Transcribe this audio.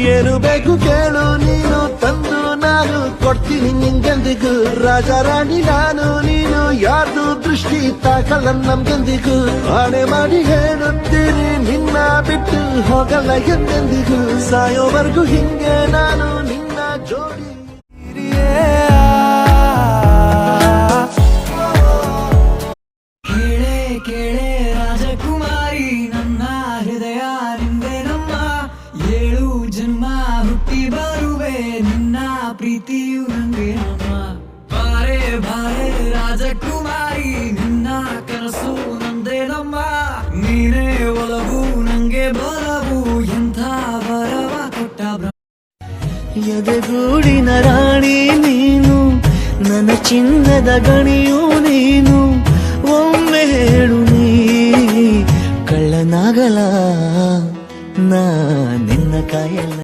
ಏನು ಬೇಕು ಕೇಳು ನೀನು ತಂದು ನಾನು ಕೊಡ್ತೀನಿ ನಿಂಗೆಂದಿಗೂ ರಾಜ ರಾಣಿ ನಾನು ನೀನು ಯಾರ್ದು ದೃಷ್ಟಿ ತಾಕಲ್ಲ ನಮ್ಗೆಂದಿಗೂ ಆಣೆ ಮಾಡಿ ಹೇಳುತ್ತೀನಿ ನಿನ್ನ ಬಿಟ್ಟು ಹೋಗಲ್ಲ ಎಂದೆಂದಿಗೂ ಸಾಯೋವರೆಗೂ ಹಿಂಗೆ ನಾನು ನಿನ್ನ ಜೋಡಿ ಕೇಳೆ ರಾಜಕುಮಾರಿ ನನ್ನ ಹೃದಯ ನಿಂದೇನಮ್ಮ 7 ಜನ್ಮ ಹುಟ್ಟಿ ಬರುವೆ ನಿನ್ನ ಪ್ರೀತಿಯು ನಂಗೆ ನಮ್ಮ ಬಾರೆ ಬಾರೆ ರಾಜಕುಮಾರಿ ನಿನ್ನ ಕನಸು ನಂದೇನಮ್ಮ ನೀನೇ ಒಲವು ನಂಗೆ ಬಲವು ಎಂಥ ಬರವ ಕೊಟ್ಟ ಎದೆಗೂಡಿನ ರಾಣಿ ನೀನು ನನ್ನ ಚಿನ್ನದ ಗಣಿಯೂ ನೀನು ಒಮ್ಮೆ ಹೇಳು ನೀ ಕಳ್ಳನಾಗಲ ನಾ ನಿನ್ನ ಕಾಯಲ್ಲ